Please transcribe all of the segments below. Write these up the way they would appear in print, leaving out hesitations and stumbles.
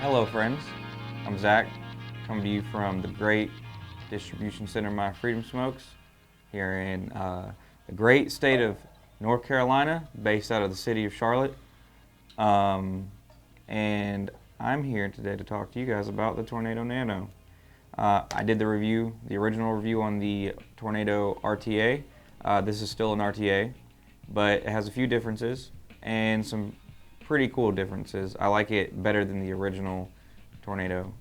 Hello friends, I'm Zach, coming to you from the great distribution center My Freedom Smokes here in the great state of North Carolina, based out of the city of Charlotte. And I'm here today to talk to you guys about the Tornado Nano. I did the original review on the Tornado RTA. This is still an RTA, but it has a few differences and some pretty cool differences. I like it better than the original Tornado,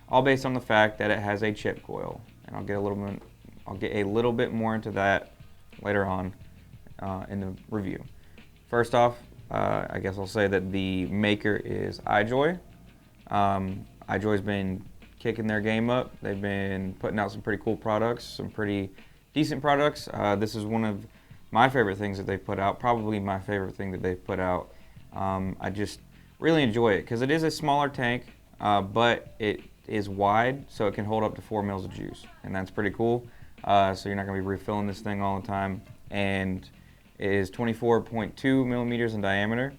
all based on the fact that it has a chip coil, and I'll get a little bit more into that later on in the review. First off, I guess I'll say that the maker is iJoy. iJoy's been kicking their game up. They've been putting out some pretty cool products, some pretty decent products. This is one of my favorite things that they've put out, probably my favorite thing that they've put out. I just really enjoy it because it is a smaller tank, but it is wide, so it can hold up to 4 mils of juice, and that's pretty cool. So you're not going to be refilling this thing all the time, and it is 24.2 millimeters in diameter.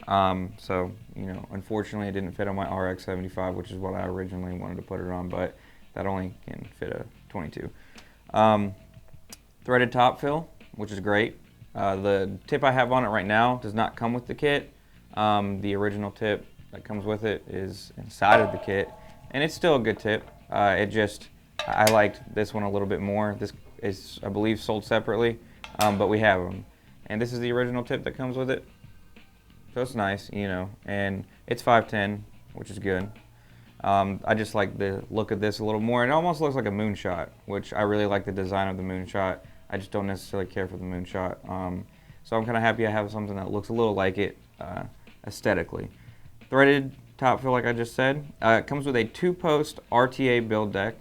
So, unfortunately it didn't fit on my RX-75, which is what I originally wanted to put it on, but that only can fit a 22. Threaded top fill, which is great. The tip I have on it right now does not come with the kit. The original tip that comes with it is inside of the kit, and it's still a good tip. I liked this one a little bit more. This is, I believe, sold separately, but we have them. And this is the original tip that comes with it. So it's nice, and it's 510, which is good. I just like the look of this a little more. It almost looks like a moonshot, which I really like the design of the moonshot. I just don't necessarily care for the moonshot. So I'm kind of happy I have something that looks a little like it aesthetically. Threaded top fill, like I just said. It comes with a 2-post RTA build deck,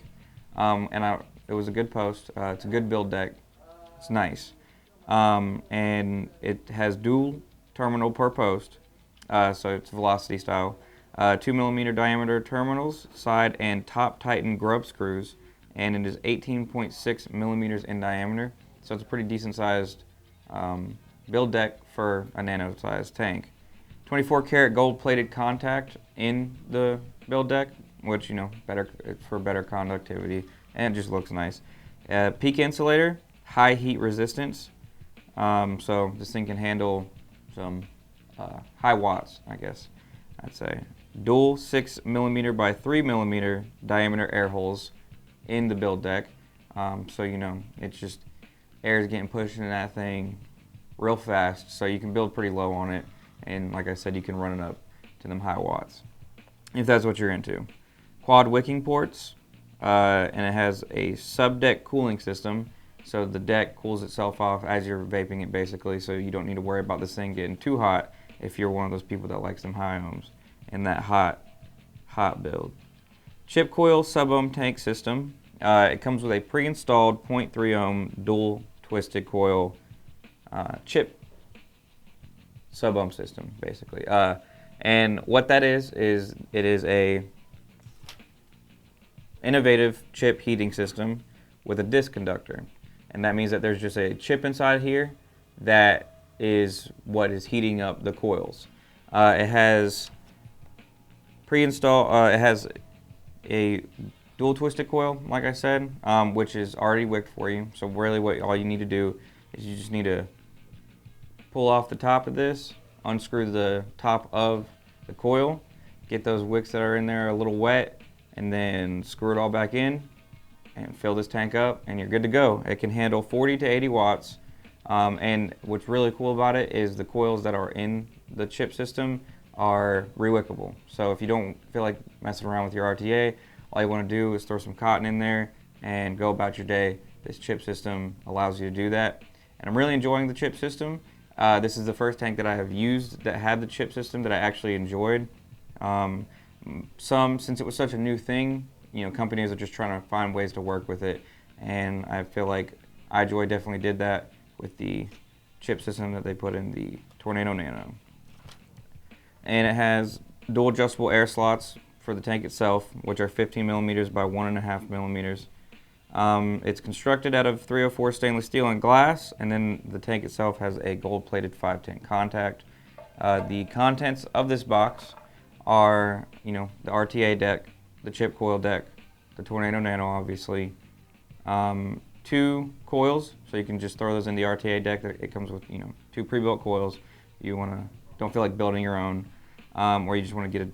it was a good post. It's a good build deck. It's nice. And it has dual terminal per post, so it's velocity style. 2 millimeter diameter terminals, side and top Titan grub screws, and it is 18.6 millimeters in diameter. So it's a pretty decent sized build deck for a nano sized tank. 24 karat gold plated contact in the build deck, which better for better conductivity, and it just looks nice. Peak insulator, high heat resistance. So this thing can handle some high watts, I guess I'd say. Dual 6 millimeter by 3 millimeter diameter air holes in the build deck. So it's just air is getting pushed into that thing real fast, so you can build pretty low on it, and like I said, you can run it up to them high watts if that's what you're into. Quad wicking ports, and it has a sub-deck cooling system, so the deck cools itself off as you're vaping it basically, so you don't need to worry about this thing getting too hot if you're one of those people that likes them high ohms and that hot build. Chip coil sub-ohm tank system. It comes with a pre-installed 0.3 ohm dual twisted coil chip sub-ohm system, basically. And what that is it is a innovative chip heating system with a disc conductor. And that means that there's just a chip inside here that is what is heating up the coils. It has it has a dual twisted coil, like I said, which is already wicked for you. So really all you need to do is you just need to pull off the top of this, unscrew the top of the coil, get those wicks that are in there a little wet, and then screw it all back in and fill this tank up, and you're good to go. It can handle 40 to 80 watts. And what's really cool about it is the coils that are in the chip system are rewickable. So if you don't feel like messing around with your RTA, all you want to do is throw some cotton in there and go about your day. This chip system allows you to do that. And I'm really enjoying the chip system. This is the first tank that I have used that had the chip system that I actually enjoyed. Since it was such a new thing, companies are just trying to find ways to work with it. And I feel like iJoy definitely did that with the chip system that they put in the Tornado Nano. And it has dual adjustable air slots for the tank itself, which are 15 millimeters by 1.5 millimeters. It's constructed out of 304 stainless steel and glass, and then the tank itself has a gold-plated 510 contact. The contents of this box are you know, the RTA deck, the chip coil deck, the Tornado Nano, obviously. 2 coils, so you can just throw those in the RTA deck. It comes with, you know, 2 pre-built coils. You don't feel like building your own, or you just want to get a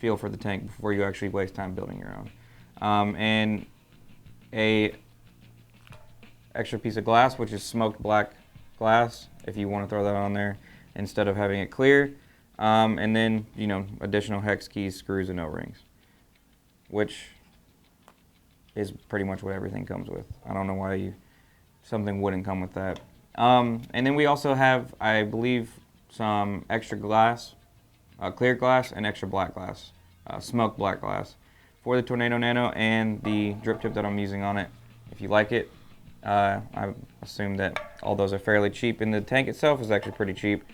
feel for the tank before you actually waste time building your own. And a extra piece of glass, which is smoked black glass, if you want to throw that on there instead of having it clear. And then, you know, additional hex keys, screws, and O-rings, which is pretty much what everything comes with. I don't know why something wouldn't come with that. And then we also have, I believe, some extra glass, clear glass, and extra black glass, smoked black glass for the Tornado Nano and the drip tip that I'm using on it. If you like it, I assume that all those are fairly cheap, and the tank itself is actually pretty cheap.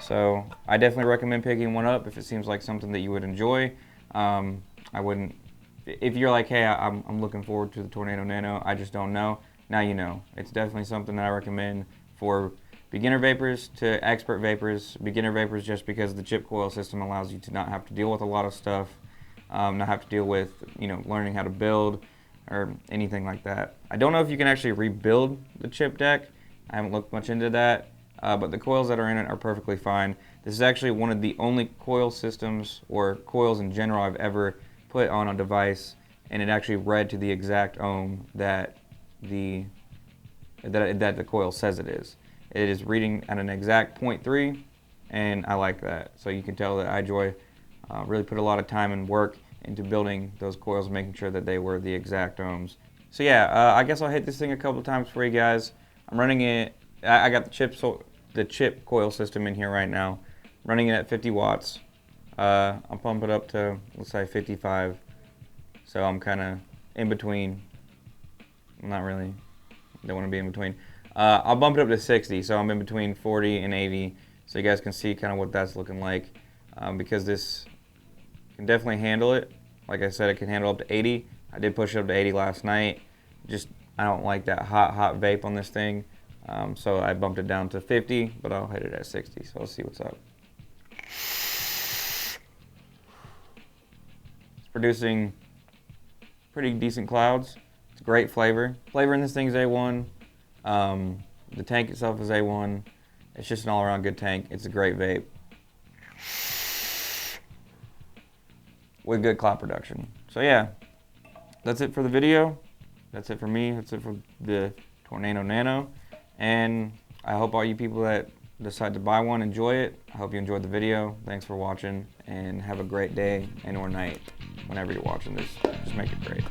So I definitely recommend picking one up if it seems like something that you would enjoy. I wouldn't, if you're like, hey, I'm looking forward to the Tornado Nano, I just don't know, now you know. It's definitely something that I recommend for beginner vapors to expert vapors. Beginner vapors just because the chip coil system allows you to not have to deal with a lot of stuff, not have to deal with, you know, learning how to build or anything like that. I don't know if you can actually rebuild the chip deck. I haven't looked much into that, but the coils that are in it are perfectly fine. This is actually one of the only coil systems, or coils in general, I've ever put on a device, and it actually read to the exact ohm that the coil says it is. It is reading at an exact 0.3, and I like that. So you can tell that iJoy really put a lot of time and work into building those coils, making sure that they were the exact ohms. So yeah, I guess I'll hit this thing a couple times for you guys. I'm running it, I got the chip coil system in here right now, running it at 50 watts. I'll pump it up to, let's say, 55. So I'm kind of in between. Not really, don't want to be in between. I'll bump it up to 60, so I'm in between 40 and 80, so you guys can see kind of what that's looking like, because this can definitely handle it. Like I said, it can handle up to 80. I did push it up to 80 last night. Just, I don't like that hot vape on this thing, so I bumped it down to 50, but I'll hit it at 60, so let's see what's up. It's producing pretty decent clouds. It's great flavor. Flavor in this thing is A1. The tank itself is A1. It's just an all-around good tank. It's a great vape with good cloud production. So yeah, that's it for the video. That's it for me. That's it for the Tornado Nano. And I hope all you people that decide to buy one enjoy it. I hope you enjoyed the video. Thanks for watching, and have a great day and or night whenever you're watching this. Just make it great.